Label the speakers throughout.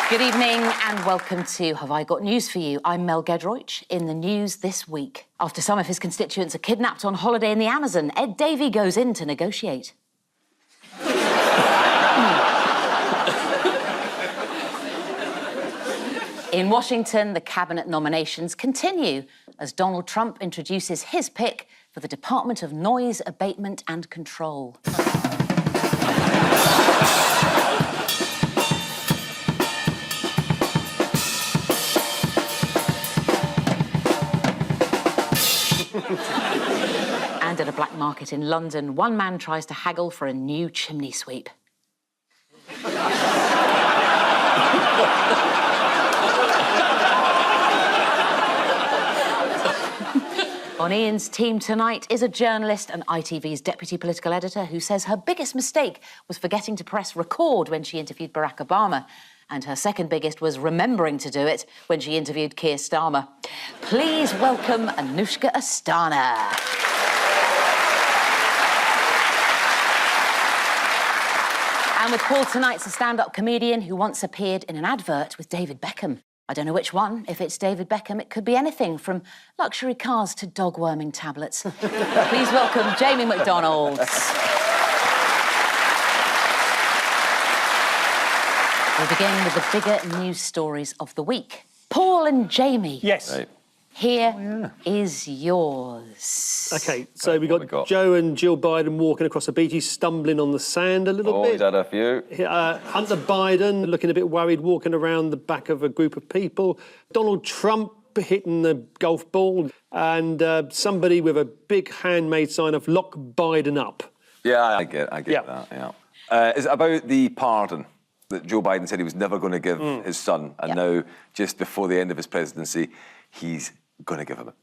Speaker 1: Good evening and welcome to Have I Got News For You? I'm Mel Giedroyc. In the news this week, after some of his constituents are kidnapped on holiday in the Amazon, Ed Davey goes in to negotiate. In Washington, the cabinet nominations continue as Donald Trump introduces his pick for the Department of Noise Abatement and Control. And at a black market in London, one man tries to haggle for a new chimney sweep. On Ian's team tonight is a journalist and ITV's deputy political editor who says her biggest mistake was forgetting to press record when she interviewed Barack Obama. And her second biggest was remembering to do it when she interviewed Keir Starmer. Please welcome Anushka Astana. And with Paul tonight's a stand-up comedian who once appeared in an advert with David Beckham. I don't know which one. If it's David Beckham, it could be anything from luxury cars to dog-worming tablets. Please welcome Jamie McDonald. We'll begin with the bigger news stories of the week. Paul and Jamie.
Speaker 2: Yes.
Speaker 3: Right.
Speaker 1: Here is yours.
Speaker 2: OK, so we got Joe and Jill Biden walking across the beach. He's stumbling on the sand a little bit.
Speaker 3: He's had a few.
Speaker 2: Hunter Biden looking a bit worried, walking around the back of a group of people. Donald Trump hitting the golf ball. And somebody with a big handmade sign of "Lock Biden Up."
Speaker 3: Yeah, I get that, yeah. Is it about the pardon that Joe Biden said he was never going to give his son, and now, just before the end of his presidency, he's going to give him it?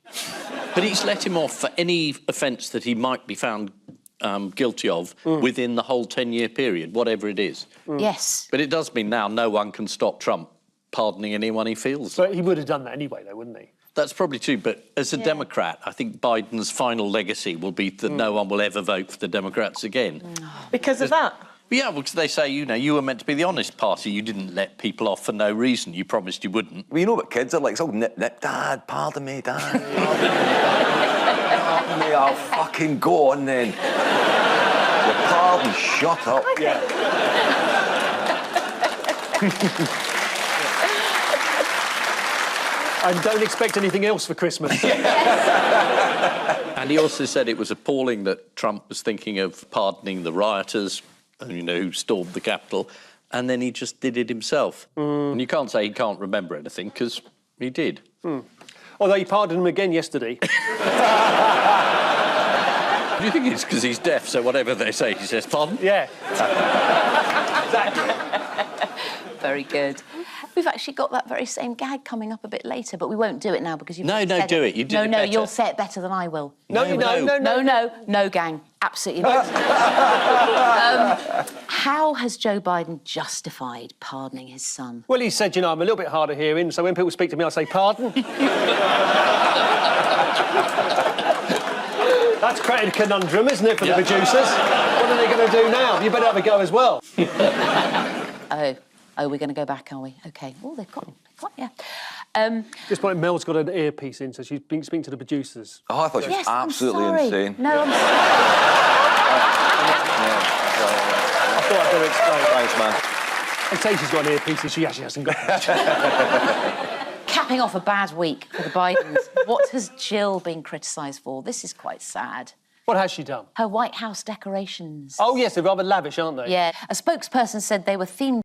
Speaker 4: But he's let him off for any offence that he might be found guilty of within the whole 10-year period, whatever it is.
Speaker 1: Yes.
Speaker 4: But it does mean now no one can stop Trump pardoning anyone he feels.
Speaker 2: But he would have done that anyway, though, wouldn't he?
Speaker 4: That's probably true, but as a Democrat, I think Biden's final legacy will be that no one will ever vote for the Democrats again.
Speaker 5: Because of that?
Speaker 4: Yeah, because they say, you know, you were meant to be the honest party. You didn't let people off for no reason. You promised you wouldn't.
Speaker 3: Well, you know what kids are like? It's all nip, nip. Dad, pardon me, Dad. Pardon me, I'll fucking go on then. Your pardon, shut up.
Speaker 2: Yeah. And don't expect anything else for Christmas.
Speaker 4: And he also said it was appalling that Trump was thinking of pardoning the rioters, you know, who stormed the Capitol, and then he just did it himself. And you can't say he can't remember anything, because he did.
Speaker 2: Although he pardoned him again yesterday.
Speaker 4: Do you think it's because he's deaf, so whatever they say, he says, pardon?
Speaker 2: Yeah.
Speaker 1: Very good. We've actually got that very same gag coming up a bit later, but we won't do it now because you've
Speaker 4: No,
Speaker 1: said
Speaker 4: do
Speaker 1: it.
Speaker 4: it. You did it
Speaker 1: No,
Speaker 4: better.
Speaker 1: you'll say it better than I will.
Speaker 2: No,
Speaker 1: No, gang. Absolutely not. How has Joe Biden justified pardoning his son?
Speaker 2: Well, he said, you know, I'm a little bit hard of hearing, so when people speak to me, I say, pardon. That's created a conundrum, isn't it, for the producers? What are they going to do now? You better have a go as well.
Speaker 1: Oh, we're going to go back, are we? OK. Oh, they've got, yeah.
Speaker 2: This point, Mel's got an earpiece in, so she's been speaking to the producers.
Speaker 3: Oh, I thought she was absolutely
Speaker 1: I'm sorry.
Speaker 3: insane.
Speaker 1: No, I'm sorry.
Speaker 2: I thought I'd better explain.
Speaker 3: Thanks, man.
Speaker 2: I say she's got an earpiece and she actually hasn't got one.
Speaker 1: Capping off a bad week for the Bidens, what has Jill been criticised for? This is quite sad.
Speaker 2: What has she done?
Speaker 1: Her White House decorations.
Speaker 2: Oh, yes, they're rather lavish, aren't they?
Speaker 1: Yeah, a spokesperson said they were themed.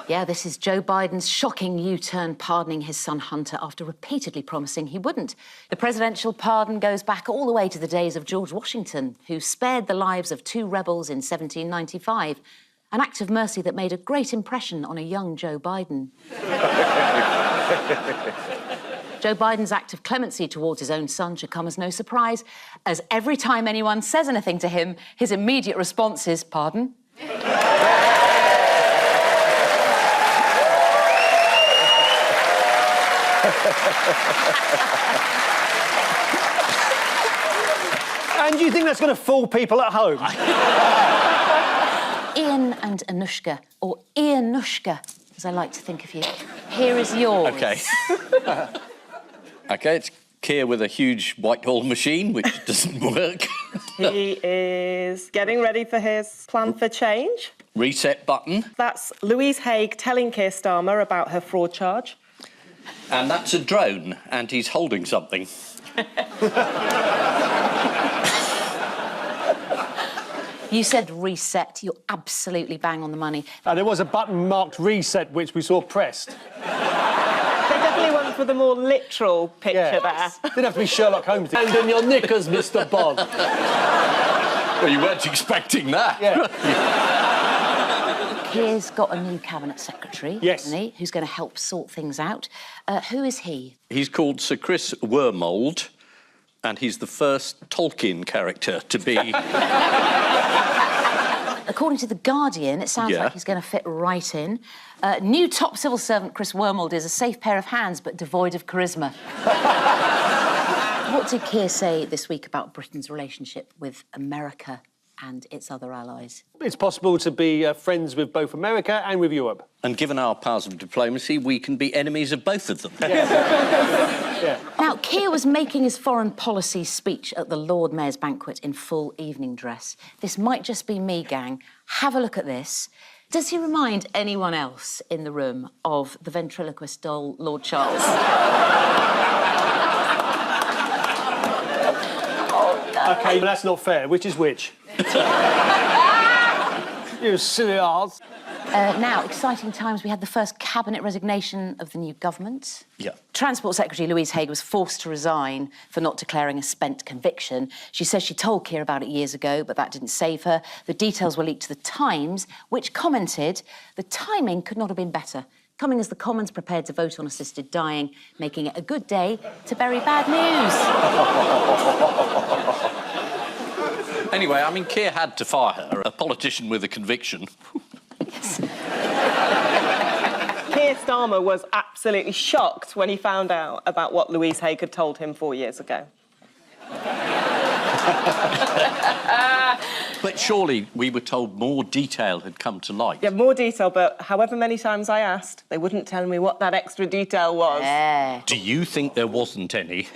Speaker 1: Yeah, this is Joe Biden's shocking U-turn pardoning his son Hunter after repeatedly promising he wouldn't. The presidential pardon goes back all the way to the days of George Washington, who spared the lives of 2 rebels in 1795, an act of mercy that made a great impression on a young Joe Biden. Joe Biden's act of clemency towards his own son should come as no surprise, as every time anyone says anything to him, his immediate response is, pardon?
Speaker 2: And do you think that's going to fool people at home?
Speaker 1: Ian and Anushka, or Ianushka, as I like to think of you. Here is yours.
Speaker 4: OK. OK, it's Keir with a huge Whitehall machine, which doesn't work.
Speaker 5: He is getting ready for his plan for change.
Speaker 4: Reset button.
Speaker 5: That's Louise Haigh telling Keir Starmer about her fraud charge.
Speaker 4: And that's a drone, and he's holding something.
Speaker 1: You said reset. You're absolutely bang on the money.
Speaker 2: There was a button marked reset, which we saw pressed.
Speaker 5: They definitely went for the more literal picture there.
Speaker 2: Didn't have to be Sherlock Holmes. And in your knickers, Mr. Bond.
Speaker 4: Well, you weren't expecting that.
Speaker 2: Yeah.
Speaker 1: Keir's got a new cabinet secretary,
Speaker 2: Yes.
Speaker 1: hasn't he, who's going to help sort things out. Who is he?
Speaker 4: He's called Sir Chris Wormold, and he's the first Tolkien character to be...
Speaker 1: According to The Guardian, it sounds like he's going to fit right in. New top civil servant Chris Wormold is a safe pair of hands, but devoid of charisma. What did Keir say this week about Britain's relationship with America and its other allies?
Speaker 2: It's possible to be friends with both America and with Europe.
Speaker 4: And given our powers of diplomacy, we can be enemies of both of them.
Speaker 1: Now, Keir was making his foreign policy speech at the Lord Mayor's banquet in full evening dress. This might just be me, gang. Have a look at this. Does he remind anyone else in the room of the ventriloquist doll, Lord Charles?
Speaker 2: OK, but that's not fair. Which is which? You silly arse.
Speaker 1: Now, exciting times. We had the first cabinet resignation of the new government.
Speaker 4: Yeah.
Speaker 1: Transport Secretary Louise Haigh was forced to resign for not declaring a spent conviction. She says she told Keir about it years ago, but that didn't save her. The details were leaked to The Times, which commented the timing could not have been better, coming as the Commons prepared to vote on assisted dying, making it a good day to bury bad news.
Speaker 4: Anyway, I mean, Keir had to fire her, a politician with a conviction.
Speaker 5: Keir Starmer was absolutely shocked when he found out about what Louise Haigh had told him 4 years ago.
Speaker 4: But surely we were told more detail had come to light.
Speaker 5: Yeah, more detail, but however many times I asked, they wouldn't tell me what that extra detail was.
Speaker 1: Yeah.
Speaker 4: Do you think there wasn't any?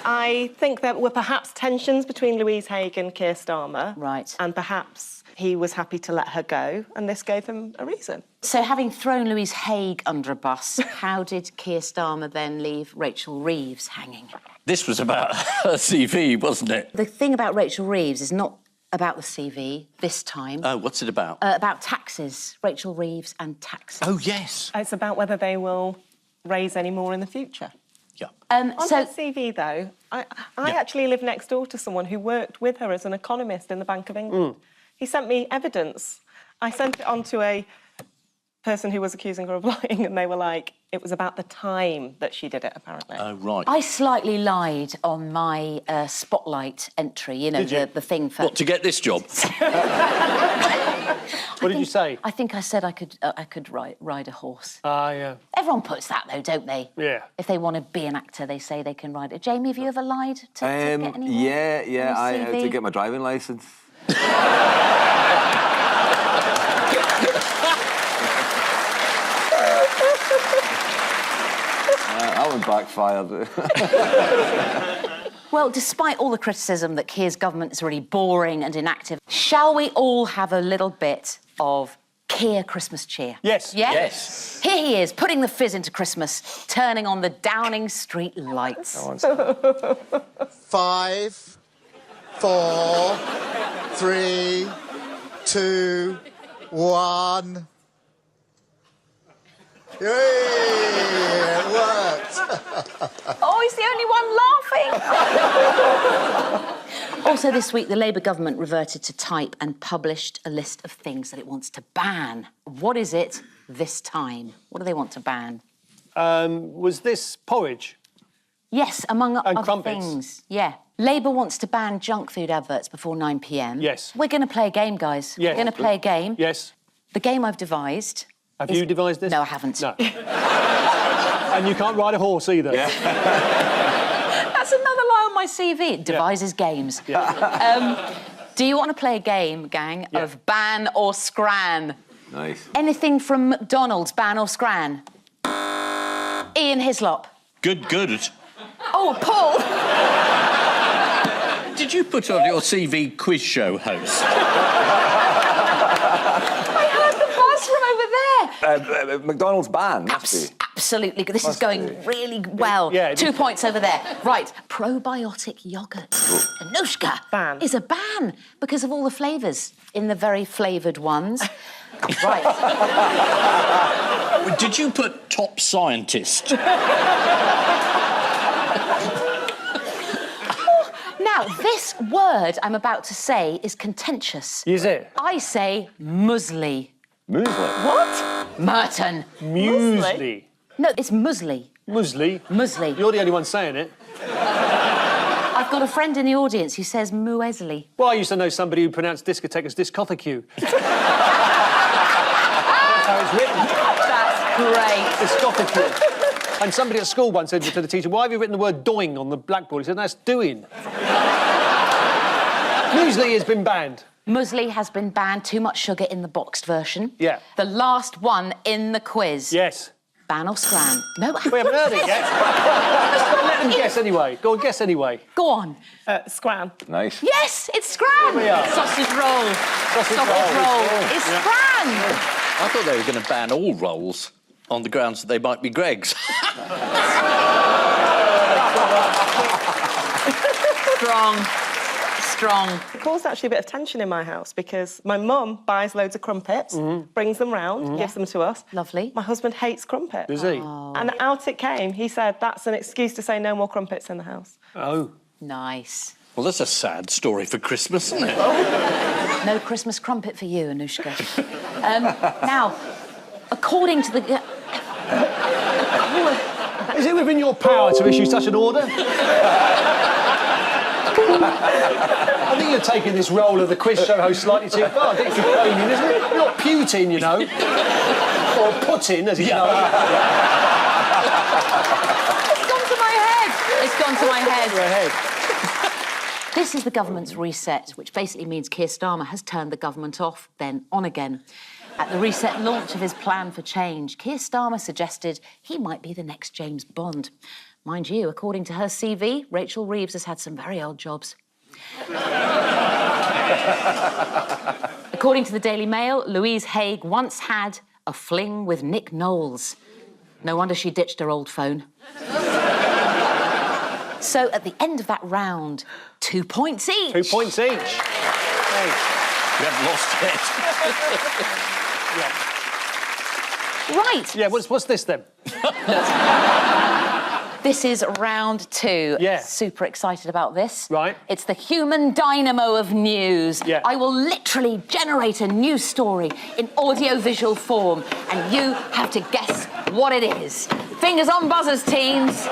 Speaker 5: I think there were perhaps tensions between Louise Haigh and Keir Starmer.
Speaker 1: Right.
Speaker 5: And perhaps he was happy to let her go, and this gave him a reason.
Speaker 1: So, having thrown Louise Haigh under a bus, how did Keir Starmer then leave Rachel Reeves hanging?
Speaker 4: This was about her CV, wasn't it?
Speaker 1: The thing about Rachel Reeves is not about the CV this time.
Speaker 4: Oh, what's it about?
Speaker 1: About taxes. Rachel Reeves and taxes.
Speaker 4: Oh, yes.
Speaker 5: It's about whether they will raise any more in the future.
Speaker 4: Yeah.
Speaker 5: On her CV, though, I actually live next door to someone who worked with her as an economist in the Bank of England. He sent me evidence. I sent it on to a person who was accusing her of lying, and they were like, it was about the time that she did it, apparently.
Speaker 4: Oh, right.
Speaker 1: I slightly lied on my Spotlight entry, you know, the thing for...
Speaker 4: What, to get this job?
Speaker 2: What did you say?
Speaker 1: I think I said I could ride a horse.
Speaker 2: Ah, yeah.
Speaker 1: Everyone puts that, though, don't they?
Speaker 2: Yeah.
Speaker 1: If they want to be an actor, they say they can ride it. Jamie, have you ever lied to get any more?
Speaker 3: Yeah,
Speaker 1: on your
Speaker 3: I
Speaker 1: CV?
Speaker 3: to get my driving licence. That one backfired.
Speaker 1: Well, despite all the criticism that Keir's government is really boring and inactive, shall we all have a little bit of Keir Christmas cheer?
Speaker 2: Yes.
Speaker 1: Yeah?
Speaker 4: Yes.
Speaker 1: Here he is, putting the fizz into Christmas, turning on the Downing Street lights.
Speaker 6: 5, 4, 3, 2, 1. Yay! It worked.
Speaker 1: Oh, he's the only one laughing. Also this week, the Labour government reverted to type and published a list of things that it wants to ban. What is it this time? What do they want to ban?
Speaker 2: Was this porridge?
Speaker 1: Yes, among other
Speaker 2: crumpets.
Speaker 1: things. Yeah. Labour wants to ban junk food adverts before 9 p.m.
Speaker 2: Yes.
Speaker 1: We're going to play a game, guys.
Speaker 2: Yes.
Speaker 1: We're going to play a game.
Speaker 2: Yes.
Speaker 1: The game I've devised...
Speaker 2: Have you devised this?
Speaker 1: No, I haven't.
Speaker 2: No. And you can't ride a horse either.
Speaker 1: That's another lie on my CV. It devises games.
Speaker 2: Yeah.
Speaker 1: Do you want to play a game, gang, of ban or scran?
Speaker 3: Nice.
Speaker 1: Anything from McDonald's, ban or scran? Ian Hislop.
Speaker 4: Good.
Speaker 1: Oh, Paul!
Speaker 4: Did you put on your CV quiz show host?
Speaker 1: I heard the buzz from over there.
Speaker 3: McDonald's ban, must be.
Speaker 1: Absolutely. This is going really well.
Speaker 2: Yeah,
Speaker 1: 2 points over there. Right, probiotic yoghurt. Anushka
Speaker 5: Ban.
Speaker 1: is a ban because of all the flavours in the very flavoured ones. Right.
Speaker 4: Did you put top scientist?
Speaker 1: Now, this word I'm about to say is contentious.
Speaker 2: Is it?
Speaker 1: I say muesli.
Speaker 3: Muesli.
Speaker 1: What? Merton.
Speaker 2: Muesli.
Speaker 1: No, it's muesli.
Speaker 2: Muesli.
Speaker 1: Muesli.
Speaker 2: You're the only one saying it.
Speaker 1: I've got a friend in the audience who says muesli.
Speaker 2: Well, I used to know somebody who pronounced discotheque as discotheque. That's how it's written.
Speaker 1: That's great.
Speaker 2: Discotheque. And somebody at school once said to the teacher, why have you written the word doing on the blackboard? He said, that's doing. Muesli has been banned.
Speaker 1: Muesli has been banned. Too much sugar in the boxed version.
Speaker 2: Yeah.
Speaker 1: The last one in the quiz.
Speaker 2: Yes.
Speaker 1: Ban or scran? No.
Speaker 2: We haven't heard it yet. Let them guess anyway. Go on, guess anyway.
Speaker 1: Go on.
Speaker 5: Scran.
Speaker 3: Nice.
Speaker 1: Yes, it's scran.
Speaker 2: we are.
Speaker 1: Sausage roll.
Speaker 2: Sausage
Speaker 1: roll. It's
Speaker 2: Yeah.
Speaker 1: scran.
Speaker 4: I thought they were going to ban all rolls on the grounds that they might be Greg's.
Speaker 1: Strong.
Speaker 5: It caused actually a bit of tension in my house because my mum buys loads of crumpets, brings them round, gives them to us.
Speaker 1: Lovely.
Speaker 5: My husband hates crumpets.
Speaker 2: Does he?
Speaker 5: And out it came. He said that's an excuse to say no more crumpets in the house.
Speaker 2: Oh.
Speaker 1: Nice.
Speaker 4: Well, that's a sad story for Christmas, isn't it?
Speaker 1: No Christmas crumpet for you, Anushka. Now, according to the...
Speaker 2: Is it within your power to issue such an order? I think you're taking this role of the quiz show host slightly too far. I think it's complaining, isn't it? You're not Putin, you know. Or Putin, as you know.
Speaker 1: It's gone to my head. It's gone to my head.
Speaker 2: Your head.
Speaker 1: This is the government's reset, which basically means Keir Starmer has turned the government off, then on again. At the reset launch of his plan for change, Keir Starmer suggested he might be the next James Bond. Mind you, according to her CV, Rachel Reeves has had some very odd jobs. According to the Daily Mail, Louise Haigh once had a fling with Nick Knowles. No wonder she ditched her old phone. So at the end of that round, 2 points each.
Speaker 2: 2 points each. Hey.
Speaker 4: You haven't lost it.
Speaker 1: Right.
Speaker 2: Yeah, what's this then?
Speaker 1: This is round 2.
Speaker 2: Yeah.
Speaker 1: Super excited about this.
Speaker 2: Right.
Speaker 1: It's the human dynamo of news.
Speaker 2: Yeah.
Speaker 1: I will literally generate a news story in audio-visual form, and you have to guess what it is. Fingers on buzzers, teens.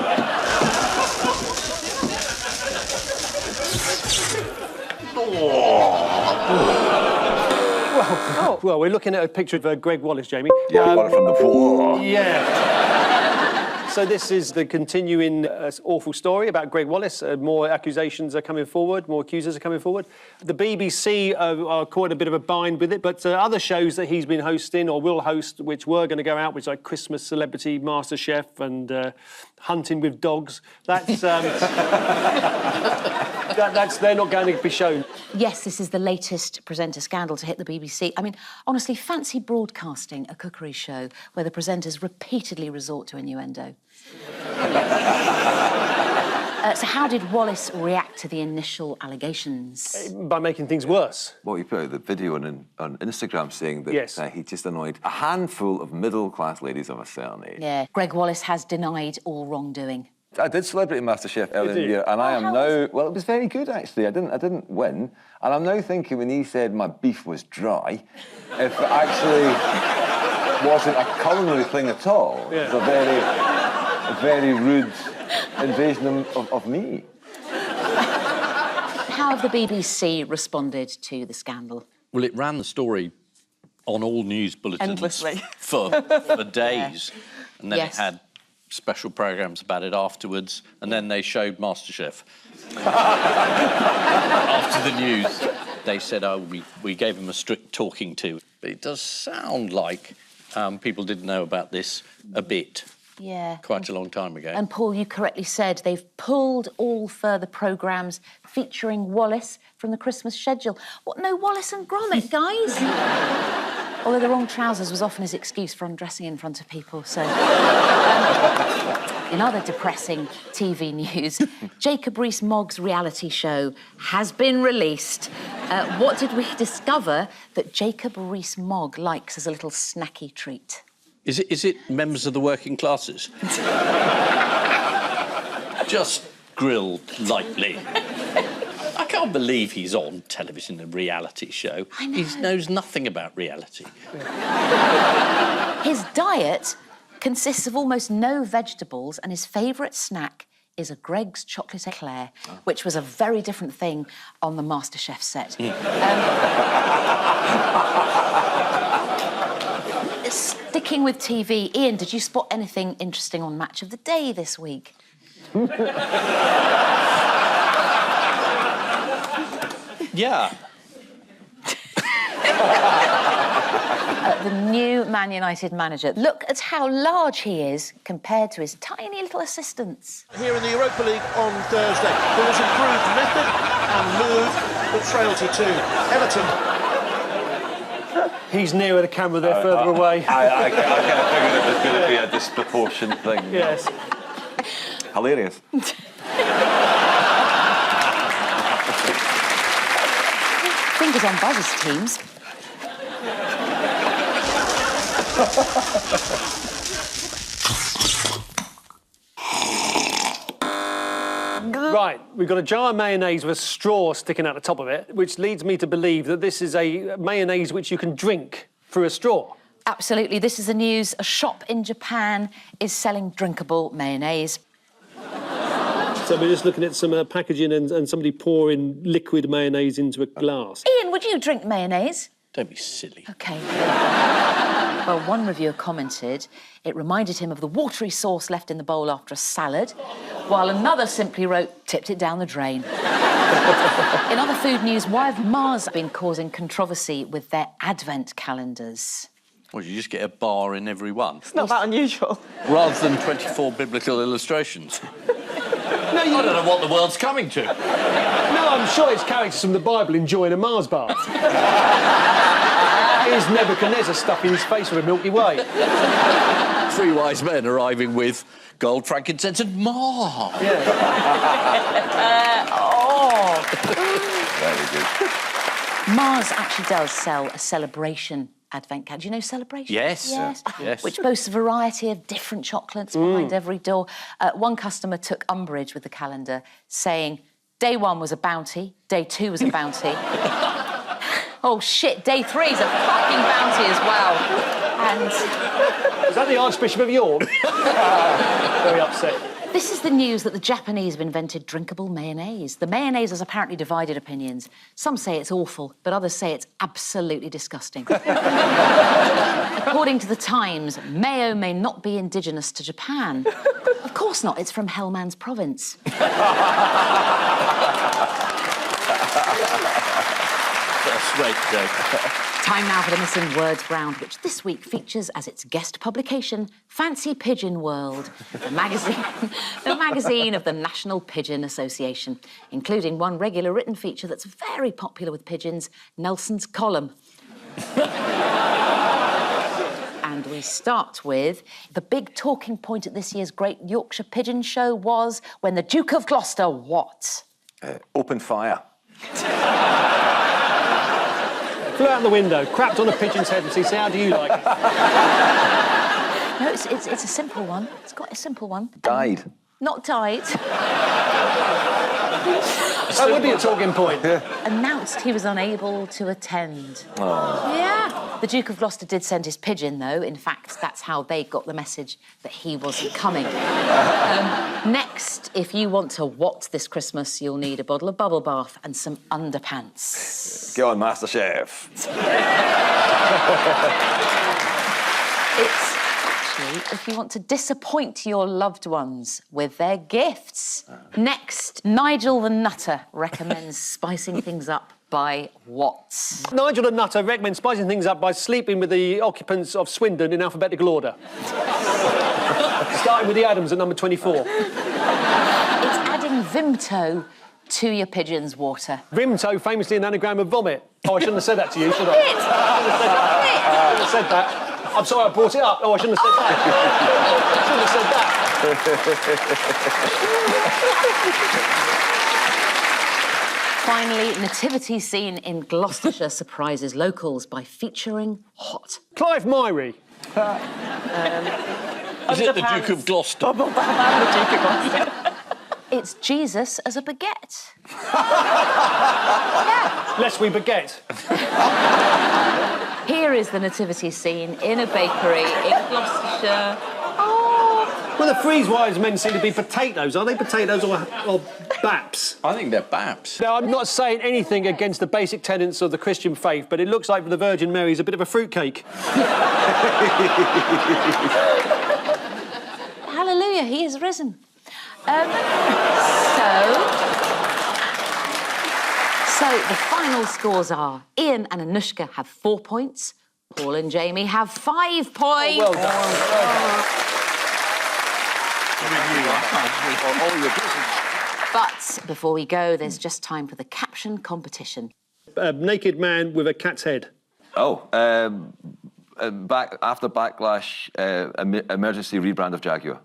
Speaker 2: Well, we're looking at a picture of Greg Wallace, Jamie.
Speaker 3: Yeah, I got it from the floor.
Speaker 2: Yeah. So this is the continuing awful story about Greg Wallace. More accusations are coming forward, more accusers are coming forward. The BBC are caught in a bit of a bind with it, but other shows that he's been hosting or will host, which were going to go out, which like Christmas Celebrity MasterChef and Hunting with Dogs, that's they're not going to be shown.
Speaker 1: Yes, this is the latest presenter scandal to hit the BBC. I mean, honestly, fancy broadcasting a cookery show where the presenters repeatedly resort to innuendo. So how did Wallace react to the initial allegations?
Speaker 2: By making things worse.
Speaker 3: Well, you put out the video on Instagram saying that
Speaker 2: Yes.
Speaker 3: he just annoyed a handful of middle-class ladies of a certain age.
Speaker 1: Yeah, Greg Wallace has denied all wrongdoing.
Speaker 3: I did Celebrity MasterChef earlier in the year, and I am
Speaker 1: how
Speaker 3: now... Well, it was very good, actually. I didn't win. And I'm now thinking when he said my beef was dry, if it actually wasn't a culinary thing at all.
Speaker 2: Yeah.
Speaker 3: It was a very rude invasion of me.
Speaker 1: How have the BBC responded to the scandal?
Speaker 4: Well, it ran the story on all news bulletins
Speaker 5: Endlessly.
Speaker 4: for days. And then
Speaker 1: Yes.
Speaker 4: it had special programmes about it afterwards, and then they showed MasterChef after the news. They said, oh, we gave him a strict talking to. But it does sound like people didn't know about this a bit.
Speaker 1: Yeah.
Speaker 4: Quite a long time ago.
Speaker 1: And Paul, you correctly said they've pulled all further programmes featuring Wallace from the Christmas schedule. What, no Wallace and Gromit, guys? Although the wrong trousers was often his excuse for undressing in front of people, so... In other depressing TV news, Jacob Rees-Mogg's reality show has been released. What did we discover that Jacob Rees-Mogg likes as a little snacky treat?
Speaker 4: Is it members of the working classes? Just grilled lightly. I can't believe he's on television, a reality show.
Speaker 1: I know.
Speaker 4: He knows nothing about reality.
Speaker 1: His diet consists of almost no vegetables, and his favourite snack is a Greggs chocolate eclair, which was a very different thing on the MasterChef set. Sticking with TV, Ian, did you spot anything interesting on Match of the Day this week?
Speaker 4: Yeah.
Speaker 1: The new Man United manager. Look at how large he is compared to his tiny little assistants.
Speaker 7: Here in the Europa League on Thursday, there was improved method and move, but frailty too. Everton.
Speaker 2: He's nearer the camera, they're further away.
Speaker 3: I kind of figured it was going to be a disproportion thing.
Speaker 2: Yes.
Speaker 3: Hilarious.
Speaker 1: Fingers on buzzers, teams.
Speaker 2: Right, we've got a jar of mayonnaise with a straw sticking out the top of it, which leads me to believe that this is a mayonnaise which you can drink through a straw.
Speaker 1: Absolutely. This is the news. A shop in Japan is selling drinkable mayonnaise.
Speaker 2: So we're just looking at some packaging and somebody pouring liquid mayonnaise into a glass.
Speaker 1: Ian, would you drink mayonnaise?
Speaker 4: Don't be silly.
Speaker 1: OK. Well, one reviewer commented it reminded him of the watery sauce left in the bowl after a salad, while another simply wrote, tipped it down the drain. In other food news, why have Mars been causing controversy with their advent calendars?
Speaker 4: Well, you just get a bar in every one.
Speaker 5: It's not that unusual.
Speaker 4: Rather than 24 biblical illustrations. No, I don't know what the world's coming to.
Speaker 2: No, I'm sure it's characters from the Bible enjoying a Mars bath. Here's Nebuchadnezzar stuffing his face with a Milky Way.
Speaker 4: 3 wise men arriving with gold, frankincense and myrrh.
Speaker 2: Yeah.
Speaker 3: Very good.
Speaker 1: Mars actually does sell a celebration advent calendar. Do you know celebration?
Speaker 4: Yes. Yes.
Speaker 1: Which boasts a variety of different chocolates behind every door. One customer took umbrage with the calendar, saying, day 1 was a bounty, day 2 was a bounty. Oh, shit, day 3 is a fucking bounty as well. And...
Speaker 2: Is that the Archbishop of York? Very upset.
Speaker 1: This is the news that the Japanese have invented drinkable mayonnaise. The mayonnaise has apparently divided opinions. Some say it's awful, but others say it's absolutely disgusting. According to the Times, mayo may not be indigenous to Japan. Of course not, it's from Hellman's province.
Speaker 4: That's right, joke.
Speaker 1: Time now for the Missing Words round, which this week features as its guest publication, Fancy Pigeon World, the magazine of the National Pigeon Association, including one regular written feature that's very popular with pigeons, Nelson's Column. And we start with the big talking point at this year's Great Yorkshire Pigeon Show was when the Duke of Gloucester what?
Speaker 3: Open fire.
Speaker 2: Flew out the window, crapped on a pigeon's head and said, how do you like it?
Speaker 1: No, it's a simple one. It's quite a simple one.
Speaker 3: Died.
Speaker 1: Not died.
Speaker 2: That would be a talking point.
Speaker 1: Announced he was unable to attend.
Speaker 3: Oh.
Speaker 1: Yeah. The Duke of Gloucester did send his pigeon, though. In fact, that's how they got the message that he wasn't coming. Next, if you want to what this Christmas, you'll need a bottle of bubble bath and some underpants.
Speaker 3: Get on, MasterChef.
Speaker 1: It's actually if you want to disappoint your loved ones with their gifts. Next, Nigel the Nutter recommends spicing things up by what?
Speaker 2: Nigel the Nutter recommends spicing things up by sleeping with the occupants of Swindon in alphabetical order. Starting with the Adams at number 24.
Speaker 1: It's adding Vimto to your pigeon's water.
Speaker 2: Vimto, famously an anagram of vomit. Oh, I shouldn't have said that to you, should I?
Speaker 1: It!
Speaker 2: I shouldn't have said that. I'm sorry I brought it up. Oh, I shouldn't have said that. I shouldn't have said that.
Speaker 1: Finally, nativity scene in Gloucestershire surprises locals by featuring hot.
Speaker 2: Clive Myrie.
Speaker 4: Is it the Duke of Gloucester?
Speaker 1: It's Jesus as a baguette.
Speaker 2: Lest we baguette.
Speaker 1: Here is the nativity scene in a bakery in Gloucestershire.
Speaker 2: Well, the freeze-wise men seem to be potatoes. Are they potatoes or baps?
Speaker 4: I think they're baps.
Speaker 2: Now, I'm not saying anything against the basic tenets of the Christian faith, but it looks like the Virgin Mary is a bit of a fruitcake.
Speaker 1: Hallelujah, he is risen. So the final scores are Ian and Anushka have 4 points. Paul and Jamie have 5 points.
Speaker 2: Well done.
Speaker 1: But before we go, there's just time for the caption competition.
Speaker 2: A naked man with a cat's head.
Speaker 3: Oh, after backlash, emergency rebrand of Jaguar.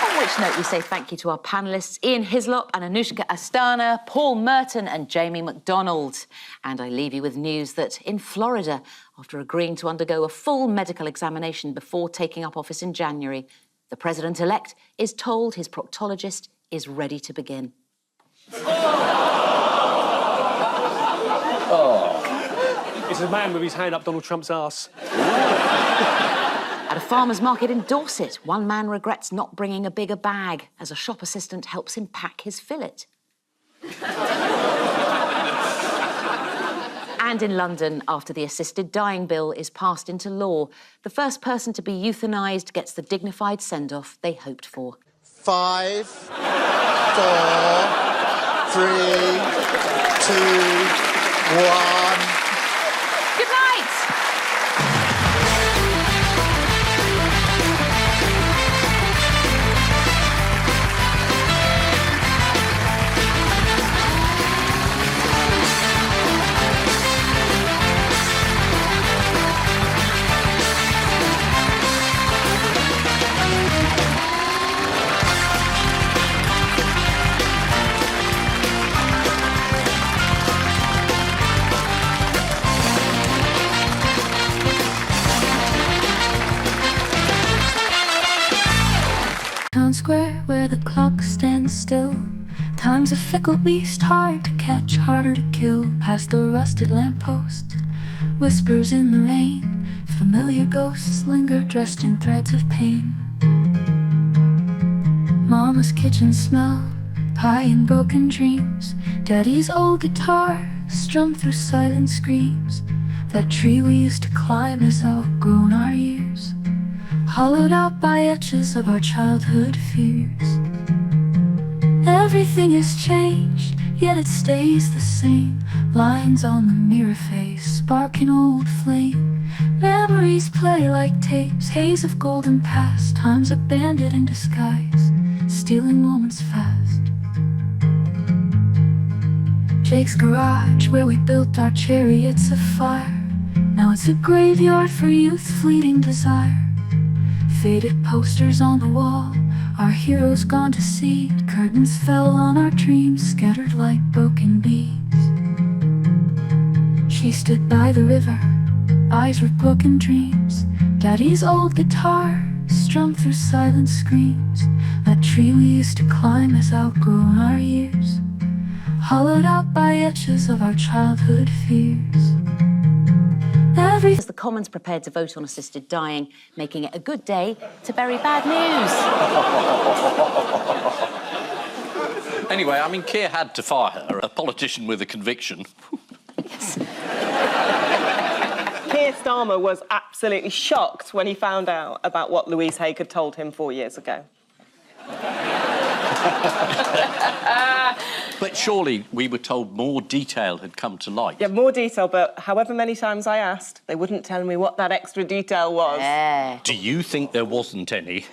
Speaker 1: On which note, we say thank you to our panellists, Ian Hislop and Anushka Astana, Paul Merton and Jamie McDonald. And I leave you with news that in Florida, after agreeing to undergo a full medical examination before taking up office in January, the president-elect is told his proctologist is ready to begin.
Speaker 2: It's a man with his hand up Donald Trump's arse.
Speaker 1: At a farmer's market in Dorset, one man regrets not bringing a bigger bag as a shop assistant helps him pack his fillet. And in London, after the assisted dying bill is passed into law, the first person to be euthanised gets the dignified send-off they hoped for.
Speaker 6: 5, 4, 3, 2, 1.
Speaker 1: Good night!
Speaker 8: Town square where the clock stands still. Time's a fickle beast, hard to catch, harder to kill. Past the rusted lamppost, whispers in the rain. Familiar ghosts linger dressed in threads of pain. Mama's kitchen smell, pie and broken dreams. Daddy's old guitar strummed through silent screams. That tree we used to climb has outgrown our years, hollowed out by etches of our childhood fears. Everything has changed, yet it stays the same. Lines on the mirror face, sparking old flame. Memories play like tapes, haze of golden past. Time's a bandit in disguise, stealing moments fast. Jake's garage, where we built our chariots of fire. Now it's a graveyard for youth's fleeting desire. Faded posters on the wall, our heroes gone to seed. Curtains fell on our dreams, scattered like broken beads. She stood by the river, eyes were broken dreams. Daddy's old guitar strummed through silent screams. That tree we used to climb has outgrown our years, hollowed out by etches of our childhood fears.
Speaker 1: As the Commons prepared to vote on assisted dying, making it a good day to bury bad news.
Speaker 4: Anyway, I mean, Keir had to fire her, a politician with a conviction.
Speaker 1: Yes.
Speaker 5: Keir Starmer was absolutely shocked when he found out about what Louise Haig had told him 4 years ago.
Speaker 4: But surely we were told more detail had come to light.
Speaker 5: Yeah, more detail, but however many times I asked, they wouldn't tell me what that extra detail was.
Speaker 1: Yeah.
Speaker 4: Do you think there wasn't any?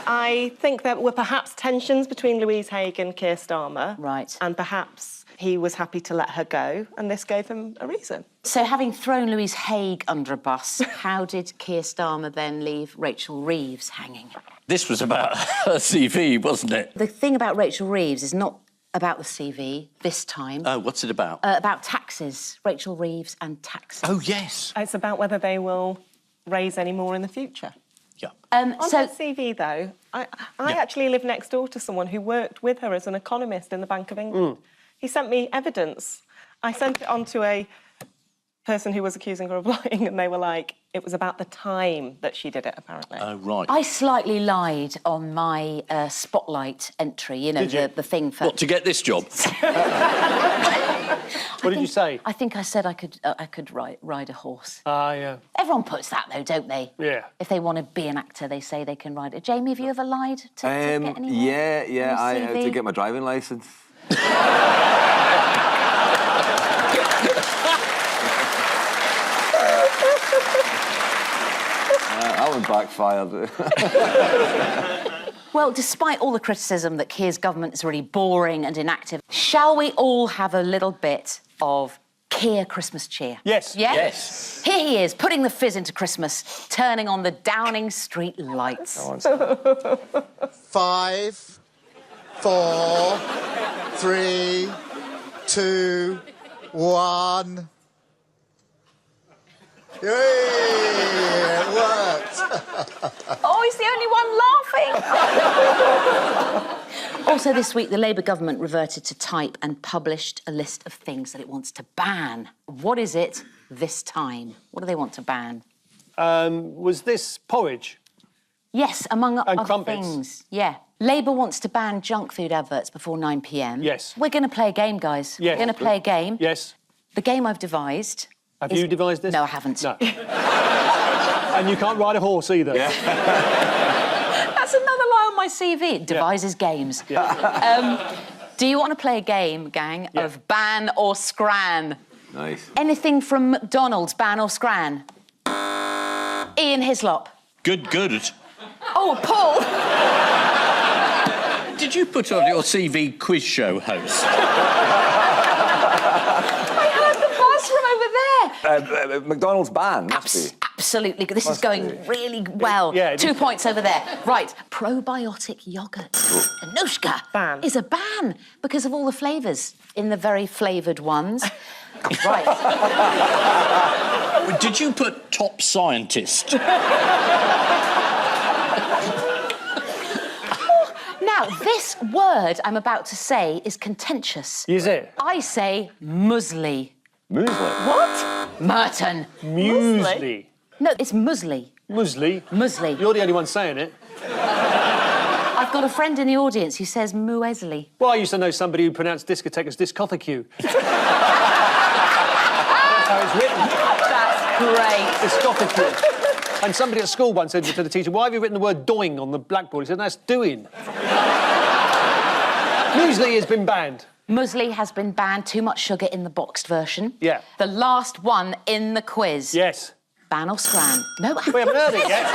Speaker 5: I think there were perhaps tensions between Louise Haigh and Keir Starmer.
Speaker 1: Right.
Speaker 5: And perhaps he was happy to let her go, and this gave him a reason.
Speaker 1: So, having thrown Louise Haigh under a bus, how did Keir Starmer then leave Rachel Reeves hanging?
Speaker 4: This was about her CV, wasn't it?
Speaker 1: The thing about Rachel Reeves is not about the CV this time.
Speaker 4: Oh, what's it about?
Speaker 1: About taxes. Rachel Reeves and taxes.
Speaker 4: Oh, yes.
Speaker 5: It's about whether they will raise any more in the future.
Speaker 4: Yeah.
Speaker 5: On her CV, though, I actually live next door to someone who worked with her as an economist in the Bank of England. He sent me evidence. I sent it on to a person who was accusing her of lying, and they were like, it was about the time that she did it, apparently.
Speaker 4: Oh, right.
Speaker 1: I slightly lied on my Spotlight entry, you know, the thing for...
Speaker 4: What, to get this job?
Speaker 2: What did you say?
Speaker 1: I think I said I could ride a horse.
Speaker 2: Ah, yeah.
Speaker 1: Everyone puts that, though, don't they?
Speaker 2: Yeah.
Speaker 1: If they want to be an actor, they say they can ride it. Jamie, have you ever lied to get anywhere?
Speaker 3: Yeah,
Speaker 1: on your CV?
Speaker 3: to get my driving licence. That one backfired.
Speaker 1: Well, despite all the criticism that Keir's government is really boring and inactive, shall we all have a little bit of Keir Christmas cheer?
Speaker 2: Yes.
Speaker 1: Yeah?
Speaker 4: Yes.
Speaker 1: Here he is, putting the fizz into Christmas, turning on the Downing Street lights.
Speaker 6: 5, 4, 3, 2, 1. Yay! It worked.
Speaker 1: Oh, he's the only one laughing! Also this week, the Labour government reverted to type and published a list of things that it wants to ban. What is it this time? What do they want to ban?
Speaker 2: Was this porridge?
Speaker 1: Yes, among other
Speaker 2: crumpets.
Speaker 1: things. Yeah. Labour wants to ban junk food adverts before 9 p.m.
Speaker 2: Yes.
Speaker 1: We're going to play a game, guys.
Speaker 2: Yes.
Speaker 1: We're going to play a game.
Speaker 2: Yes.
Speaker 1: The game I've devised...
Speaker 2: Have you devised this?
Speaker 1: No, I haven't.
Speaker 2: No. And you can't ride a horse either.
Speaker 1: That's another lie on my CV. It devises games.
Speaker 2: Yeah.
Speaker 1: Do you want to play a game, gang, of ban or scran?
Speaker 3: Nice.
Speaker 1: Anything from McDonald's, ban or scran? Ian Hislop.
Speaker 4: Good.
Speaker 1: Oh, Paul.
Speaker 4: Did you put on your CV quiz show host?
Speaker 1: I heard the buzz from over there.
Speaker 3: McDonald's ban, must be.
Speaker 1: Absolutely. This is going really well.
Speaker 2: Yeah,
Speaker 1: 2 points over there. Right. Probiotic yoghurt. Anushka.
Speaker 5: Ban.
Speaker 1: Is a ban because of all the flavours in the very flavoured ones. Right.
Speaker 4: Did you put top scientist?
Speaker 1: Now, this word I'm about to say is contentious.
Speaker 2: Is it?
Speaker 1: I say muesli.
Speaker 3: Muesli.
Speaker 1: What? Merton.
Speaker 2: Muesli.
Speaker 1: No, it's muesli.
Speaker 2: Muesli.
Speaker 1: Muesli.
Speaker 2: You're the only one saying it.
Speaker 1: I've got a friend in the audience who says muesli.
Speaker 2: Well, I used to know somebody who pronounced discotheque as discotheque. That's how it's written.
Speaker 1: That's great.
Speaker 2: Discotheque. And somebody at school once said to the teacher, why have you written the word doing on the blackboard? He said, that's doing. Muesli has been banned.
Speaker 1: Muesli has been banned. Too much sugar in the boxed version.
Speaker 2: Yeah.
Speaker 1: The last one in the quiz.
Speaker 2: Yes.
Speaker 1: Ban or scran? No.
Speaker 2: We haven't heard it yet.